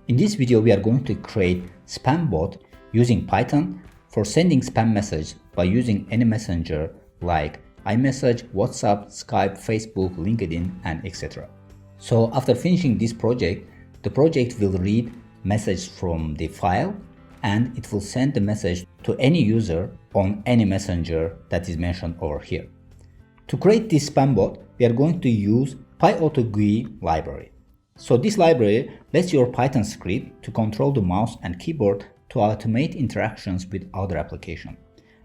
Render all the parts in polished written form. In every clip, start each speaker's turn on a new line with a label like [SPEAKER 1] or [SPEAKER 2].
[SPEAKER 1] In this video, we are going to create spam bot using Python for sending spam message by using any messenger like iMessage, WhatsApp, Skype, Facebook, LinkedIn, and etc. So after finishing this project, the project will read message from the file and it will send the message to any user on any messenger that is mentioned over here. To create this spam bot, we are going to use AutoGui library. So this library lets your Python script to control the mouse and keyboard to automate interactions with other applications.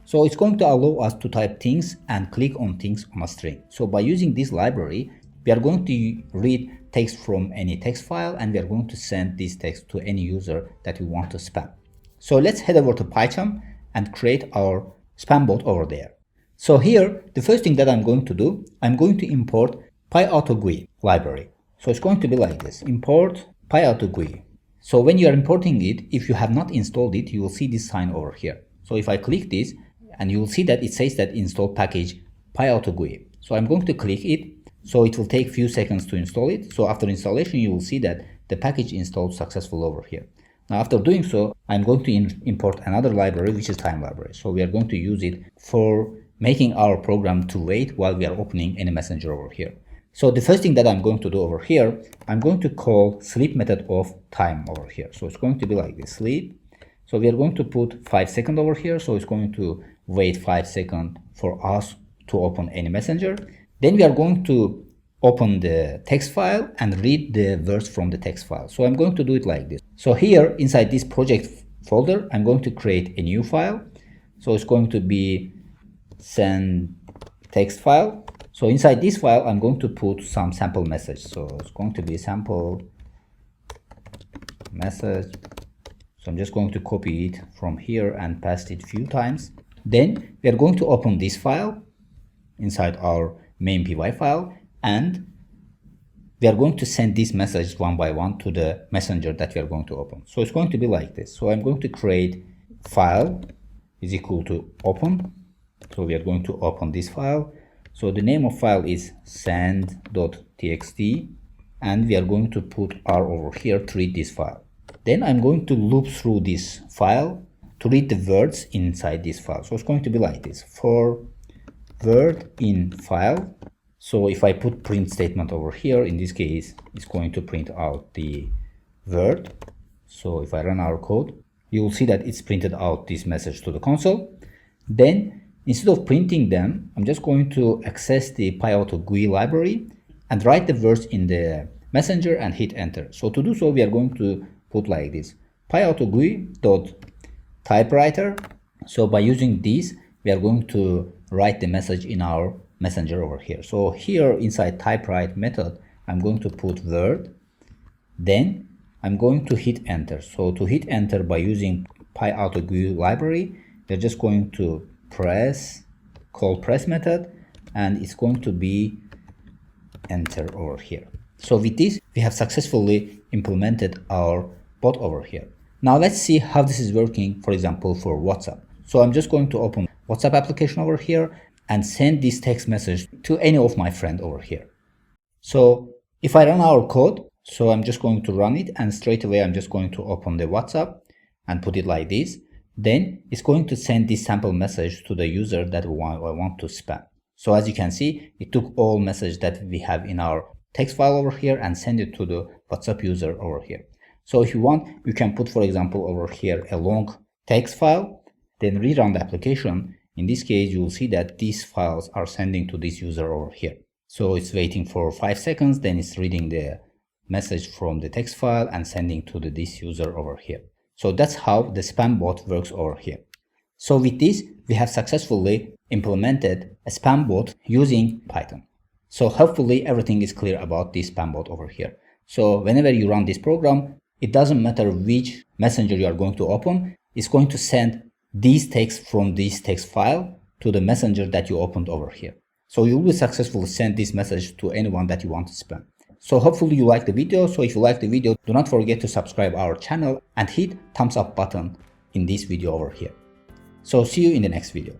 [SPEAKER 1] So it's going to allow us to type things and click on things on a string. So by using this library, we are going to read text from any text file and we are going to send this text to any user that we want to spam. So let's head over to Python and create our spam bot over there. So here, the first thing that I'm going to do, I'm going to import AutoGui library. So it's going to be like this, import AutoGui. So when you are importing it, if you have not installed it, you will see this sign over here. So if I click this, and you will see that it says that install package AutoGui. So I'm going to click it. So it will take few seconds to install it. So after installation, you will see that the package installed successful over here. Now after doing so, I'm going to import another library, which is time library. So we are going to use it for making our program to wait while we are opening any messenger over here. So the first thing that I'm going to do over here, I'm going to call sleep method of time over here. So it's going to be like this, sleep. So we are going to put 5 seconds over here. So it's going to wait 5 seconds for us to open any messenger. Then we are going to open the text file and read the words from the text file. So I'm going to do it like this. So here inside this project folder, I'm going to create a new file. So it's going to be send text file. So inside this file, I'm going to put some sample message. So it's going to be sample message. So I'm just going to copy it from here and paste it a few times. Then we are going to open this file inside our main py file and we are going to send this message one by one to the messenger that we are going to open. So it's going to be like this. So I'm going to create file is equal to open. So we are going to open this file. So the name of file is send.txt and we are going to put R over here to read this file. Then I'm going to loop through this file to read the words inside this file. So it's going to be like this, for word in file. So if I put print statement over here, in this case, it's going to print out the word. So if I run our code, you will see that it's printed out this message to the console. Then instead of printing them, I'm just going to access the AutoGui library and write the words in the messenger and hit enter. So to do so, we are going to put like this, AutoGui.typewriter. So by using this, we are going to write the message in our messenger over here. So here inside typewrite method, I'm going to put word. Then I'm going to hit enter. So to hit enter by using AutoGui library, we're just going to call press method and it's going to be enter over here. So with this, we have successfully implemented our bot over here. Now let's see how this is working, for example, for WhatsApp. So I'm just going to open WhatsApp application over here and send this text message to any of my friends over here. So if I run our code, so I'm just going to run it and straight away I'm just going to open the WhatsApp and put it like this. Then it's going to send this sample message to the user that I want to spam. So as you can see, it took all message that we have in our text file over here and send it to the WhatsApp user over here. So if you want, you can put, for example, over here a long text file, then rerun the application. In this case, you will see that these files are sending to this user over here. So it's waiting for 5 seconds, then it's reading the message from the text file and sending to this user over here. So that's how the spam bot works over here. So with this, we have successfully implemented a spam bot using Python. So hopefully everything is clear about this spam bot over here. So whenever you run this program, it doesn't matter which messenger you are going to open, it's going to send these text from this text file to the messenger that you opened over here. So you will successfully send this message to anyone that you want to spam. So hopefully you like the video. So if you like the video, do not forget to subscribe our channel and hit thumbs up button in this video over here. So see you in the next video.